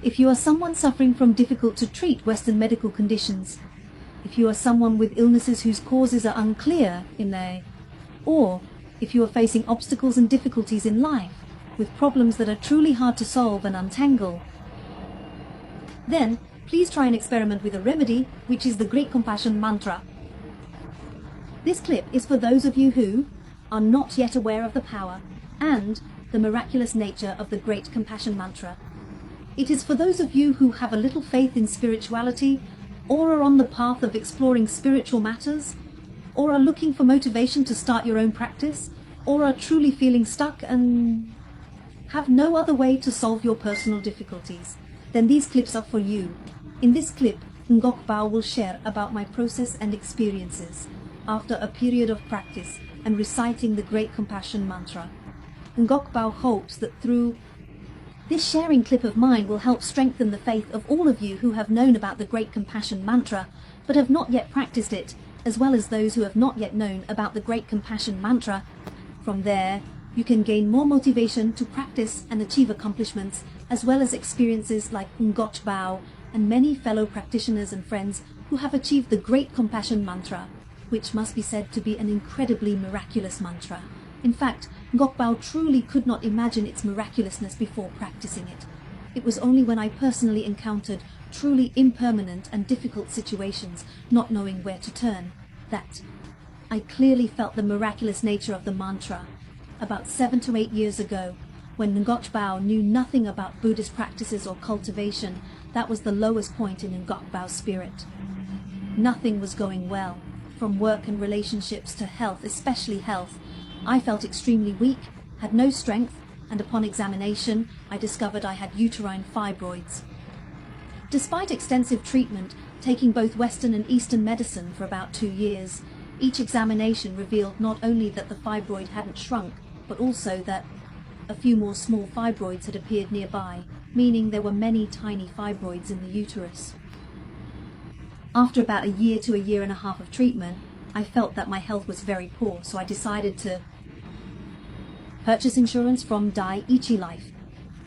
If you are someone suffering from difficult to treat Western medical conditions, if you are someone with illnesses whose causes are unclear or if you are facing obstacles and difficulties in life, with problems that are truly hard to solve and untangle, then please try and experiment with a remedy, which is the Great Compassion Mantra. This clip is for those of you who are not yet aware of the power and the miraculous nature of the Great Compassion Mantra. It is for those of you who have a little faith in spirituality, or are on the path of exploring spiritual matters, or are looking for motivation to start your own practice, or are truly feeling stuck and have no other way to solve your personal difficulties. Then these clips are for you. In this clip, Ngọc Bảo will share about my process and experiences after a period of practice and reciting the Great Compassion Mantra. Ngọc Bảo hopes that through this sharing clip of mine will help strengthen the faith of all of you who have known about the Great Compassion Mantra but have not yet practiced it, as well as those who have not yet known about the Great Compassion Mantra. From there, you can gain more motivation to practice and achieve accomplishments, as well as experiences like Ngọc Bảo and many fellow practitioners and friends who have achieved the Great Compassion Mantra, which must be said to be an incredibly miraculous mantra. In fact, Ngọc Bảo truly could not imagine its miraculousness before practicing it. It was only when I personally encountered truly impermanent and difficult situations, not knowing where to turn, that I clearly felt the miraculous nature of the mantra. About 7 to 8 years ago, when Ngọc Bảo knew nothing about Buddhist practices or cultivation, that was the lowest point in Ngọc Bảo spirit. Nothing was going well, from work and relationships to health, especially health. I felt extremely weak, had no strength, and upon examination, I discovered I had uterine fibroids. Despite extensive treatment, taking both Western and Eastern medicine for about 2 years, each examination revealed not only that the fibroid hadn't shrunk, but also that a few more small fibroids had appeared nearby, meaning there were many tiny fibroids in the uterus. After about a year to a year and a half of treatment, I felt that my health was very poor, so I decided to purchase insurance from Dai-ichi Life.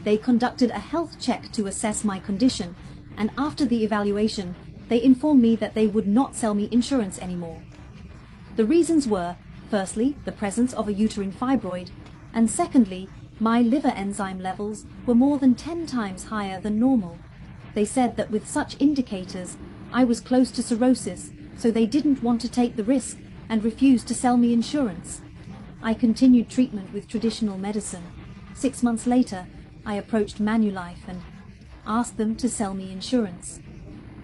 They conducted a health check to assess my condition, and after the evaluation, they informed me that they would not sell me insurance anymore. The reasons were, firstly, the presence of a uterine fibroid, and secondly, my liver enzyme levels were more than 10 times higher than normal. They said that with such indicators, I was close to cirrhosis, so they didn't want to take the risk and refused to sell me insurance. I continued treatment with traditional medicine. 6 months later, I approached Manulife and asked them to sell me insurance.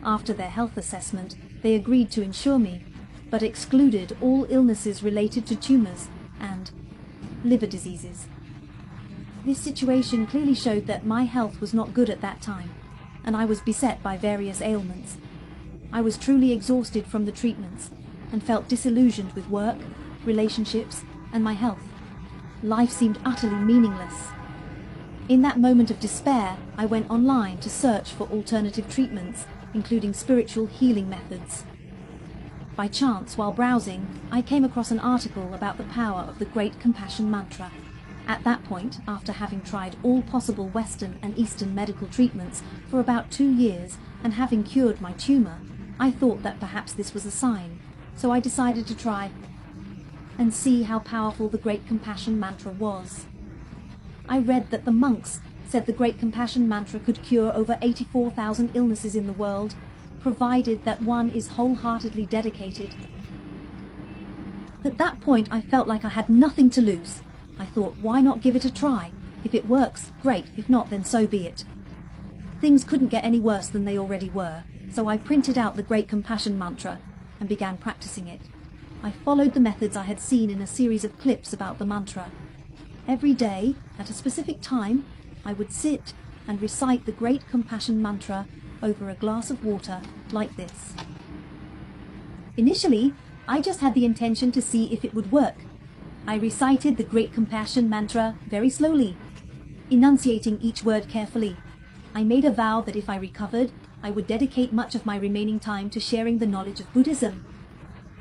After their health assessment, they agreed to insure me, but excluded all illnesses related to tumors and liver diseases. This situation clearly showed that my health was not good at that time, and I was beset by various ailments. I was truly exhausted from the treatments and felt disillusioned with work, relationships, and my health. Life seemed utterly meaningless. In that moment of despair, I went online to search for alternative treatments, including spiritual healing methods. By chance, while browsing, I came across an article about the power of the Great Compassion Mantra. At that point, after having tried all possible Western and Eastern medical treatments for about 2 years and having cured my tumor, I thought that perhaps this was a sign, so I decided to try and see how powerful the Great Compassion Mantra was. I read that the monks said the Great Compassion Mantra could cure over 84,000 illnesses in the world, provided that one is wholeheartedly dedicated. At that point, I felt like I had nothing to lose. I thought, why not give it a try? If it works, great. If not, then so be it. Things couldn't get any worse than they already were, so I printed out the Great Compassion Mantra and began practicing it. I followed the methods I had seen in a series of clips about the mantra. Every day, at a specific time, I would sit and recite the Great Compassion Mantra over a glass of water like this. Initially, I just had the intention to see if it would work. I recited the Great Compassion Mantra very slowly, enunciating each word carefully. I made a vow that if I recovered, I would dedicate much of my remaining time to sharing the knowledge of Buddhism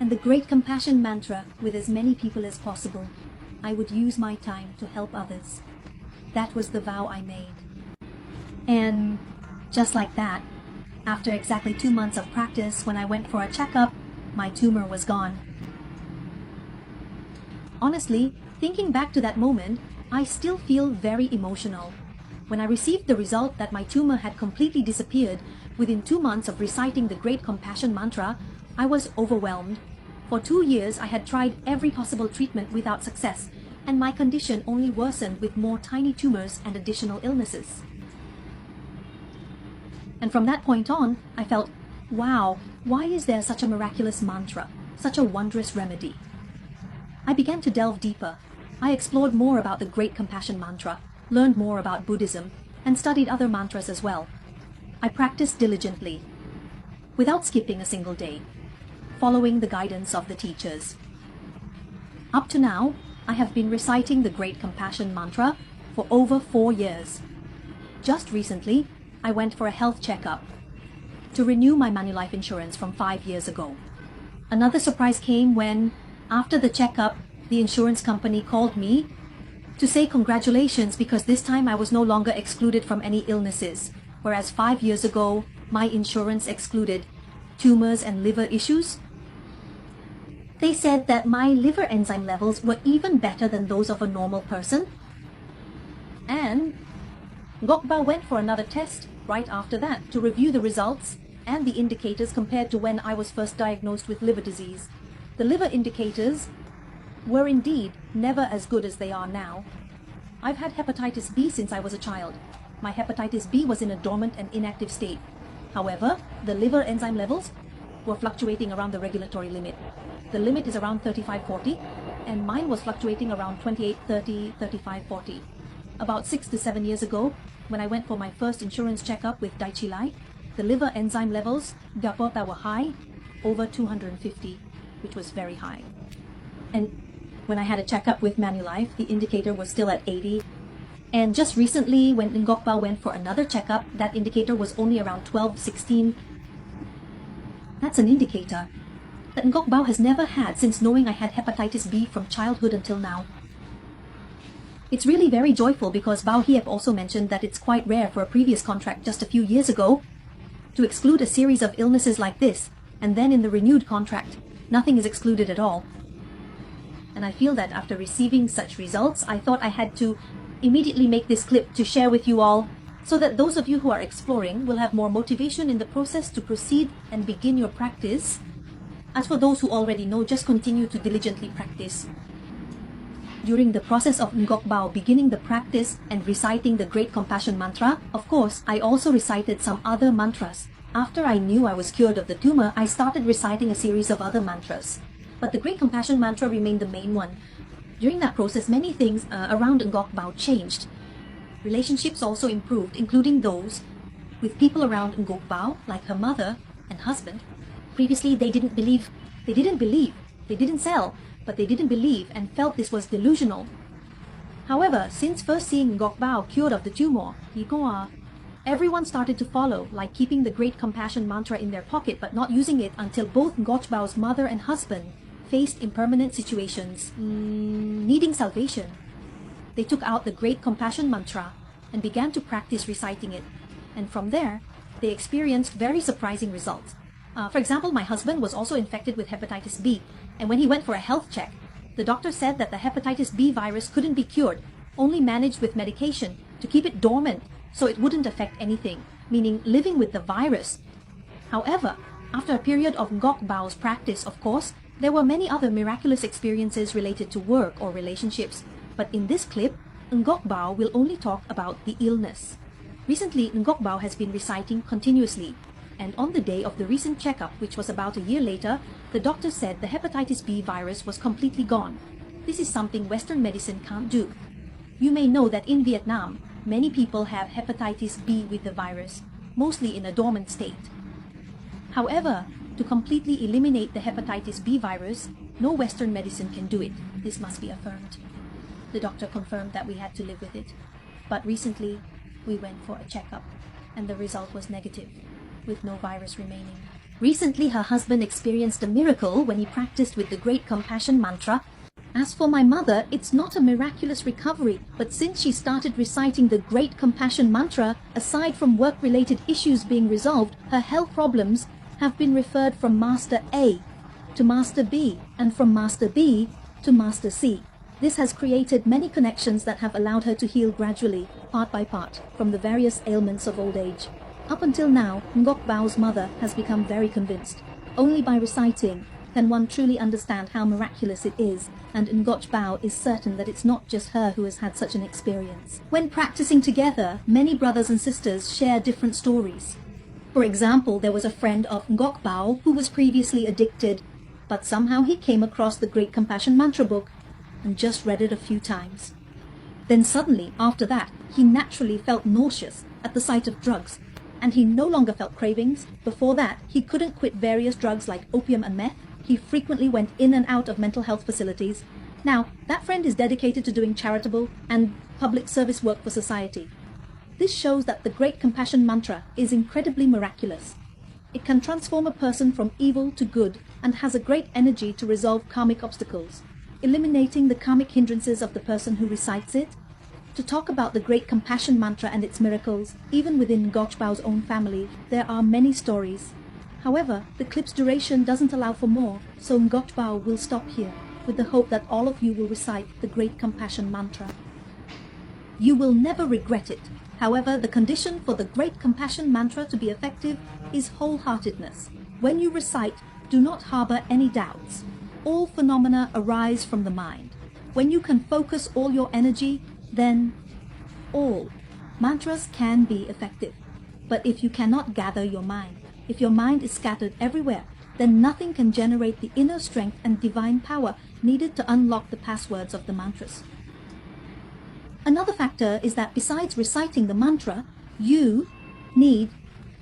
and the Great Compassion Mantra with as many people as possible. I would use my time to help others. That was the vow I made. And Just like that, after exactly 2 months of practice, when I went for a checkup, my tumor was gone. Honestly, thinking back to that moment, I still feel very emotional. When I received the result that my tumor had completely disappeared within 2 months of reciting the Great Compassion Mantra, I was overwhelmed. For 2 years, I had tried every possible treatment without success, and my condition only worsened with more tiny tumors and additional illnesses. And from that point on, I felt, wow, why is there such a miraculous mantra, such a wondrous remedy? I began to delve deeper. I explored more about the Great Compassion Mantra, learned more about Buddhism, and studied other mantras as well. I practiced diligently, without skipping a single day, following the guidance of the teachers. Up to now, I have been reciting the Great Compassion Mantra for over 4 years. Just recently, I went for a health checkup to renew my Manulife insurance from 5 years ago. Another surprise came when, after the checkup, the insurance company called me to say congratulations because this time I was no longer excluded from any illnesses, whereas 5 years ago, my insurance excluded tumors and liver issues. They said that my liver enzyme levels were even better than those of a normal person. And Ngọc Bảo went for another test right after that to review the results and the indicators compared to when I was first diagnosed with liver disease. The liver indicators were indeed never as good as they are now. I've had hepatitis B since I was a child. My hepatitis B was in a dormant and inactive state. However, the liver enzyme levels were fluctuating around the regulatory limit. The limit is around 35-40, and mine was fluctuating around 28-30, 35-40. About 6 to 7 years ago, when I went for my first insurance checkup with Daiichi Life, the liver enzyme levels that were high, over 250, which was very high. And when I had a checkup with Manulife, the indicator was still at 80. And just recently, when Ngọc Bảo went for another checkup, that indicator was only around 12, 16. That's an indicator that Ngọc Bảo has never had since knowing I had hepatitis B from childhood until now. It's really very joyful because Bảo Hiệp also mentioned that it's quite rare for a previous contract just a few years ago to exclude a series of illnesses like this, and then in the renewed contract, nothing is excluded at all. And I feel that after receiving such results, I thought I had to immediately make this clip to share with you all, so that those of you who are exploring will have more motivation in the process to proceed and begin your practice. As for those who already know, just continue to diligently practice. During the process of Ngọc Bảo beginning the practice and reciting the Great Compassion Mantra, of course, I also recited some other mantras. After I knew I was cured of the tumor, I started reciting a series of other mantras. But the Great Compassion Mantra remained the main one. During that process, many things around Ngọc Bảo changed. Relationships also improved, including those with people around Ngọc Bảo, like her mother and husband. Previously, they didn't sell, but they didn't believe and felt this was delusional. However, since first seeing Ngọc Bảo cured of the tumor, everyone started to follow, like keeping the Great Compassion Mantra in their pocket but not using it until both Ngọc Bảo mother and husband faced impermanent situations, needing salvation. They took out the Great Compassion Mantra and began to practice reciting it. And from there, they experienced very surprising results. For example, my husband was also infected with hepatitis B, and when he went for a health check, the doctor said that the hepatitis B virus couldn't be cured, only managed with medication to keep it dormant so it wouldn't affect anything, meaning living with the virus. However, after a period of Ngọc Bảo practice, of course, there were many other miraculous experiences related to work or relationships. But in this clip, Ngọc Bảo will only talk about the illness. Recently, Ngọc Bảo has been reciting continuously. And on the day of the recent checkup, which was about a year later, the doctor said the hepatitis B virus was completely gone. This is something Western medicine can't do. You may know that in Vietnam, many people have hepatitis B with the virus, mostly in a dormant state. However, to completely eliminate the hepatitis B virus, no Western medicine can do it. This must be affirmed. The doctor confirmed that we had to live with it. But recently, we went for a checkup, and the result was negative, with no virus remaining. Recently, her husband experienced a miracle when he practiced with the Great Compassion Mantra, As for my mother, it's not a miraculous recovery, but since she started reciting the Great Compassion Mantra, aside from work-related issues being resolved, her health problems have been referred from Master A to Master B, and from Master B to Master C. This has created many connections that have allowed her to heal gradually, part by part, from the various ailments of old age. Up until now, Ngọc Bảo mother has become very convinced. Only by reciting can one truly understand how miraculous it is, and Ngọc Bảo is certain that it's not just her who has had such an experience. When practicing together, many brothers and sisters share different stories. For example, there was a friend of Ngọc Bảo who was previously addicted, but somehow he came across the Great Compassion Mantra book and just read it a few times. Then suddenly, after that, he naturally felt nauseous at the sight of drugs, and he no longer felt cravings. Before that, he couldn't quit various drugs like opium and meth. He frequently went in and out of mental health facilities. Now, that friend is dedicated to doing charitable and public service work for society. This shows that the Great Compassion Mantra is incredibly miraculous. It can transform a person from evil to good and has a great energy to resolve karmic obstacles, eliminating the karmic hindrances of the person who recites it. To talk about the Great Compassion Mantra and its miracles, even within Ngọc Bảo own family, there are many stories. However, the clip's duration doesn't allow for more, so Ngọc Bảo will stop here, with the hope that all of you will recite the Great Compassion Mantra. You will never regret it. However, the condition for the Great Compassion Mantra to be effective is wholeheartedness. When you recite, do not harbor any doubts. All phenomena arise from the mind. When you can focus all your energy, then all mantras can be effective. But if you cannot gather your mind, if your mind is scattered everywhere, then nothing can generate the inner strength and divine power needed to unlock the passwords of the mantras. Another factor is that besides reciting the mantra, you need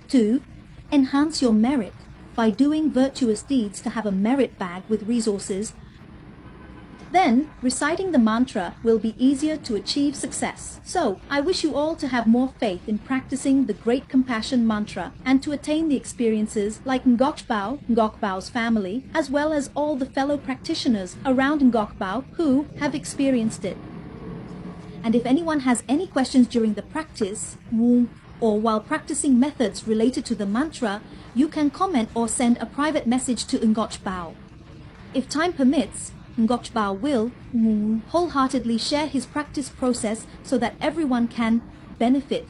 to enhance your merit by doing virtuous deeds to have a merit bag with resources. Then, reciting the mantra will be easier to achieve success. So, I wish you all to have more faith in practicing the Great Compassion Mantra and to attain the experiences like Ngọc Bảo family, as well as all the fellow practitioners around Ngọc Bảo who have experienced it. And if anyone has any questions during the practice, or while practicing methods related to the mantra, you can comment or send a private message to Ngọc Bảo. If time permits, Ngọc Bảo will wholeheartedly share his practice process so that everyone can benefit.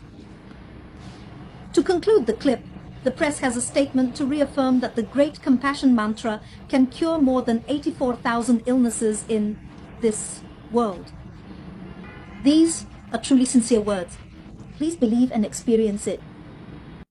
To conclude the clip, the press has a statement to reaffirm that the Great Compassion Mantra can cure more than 84,000 illnesses in this world. These are truly sincere words. Please believe and experience it.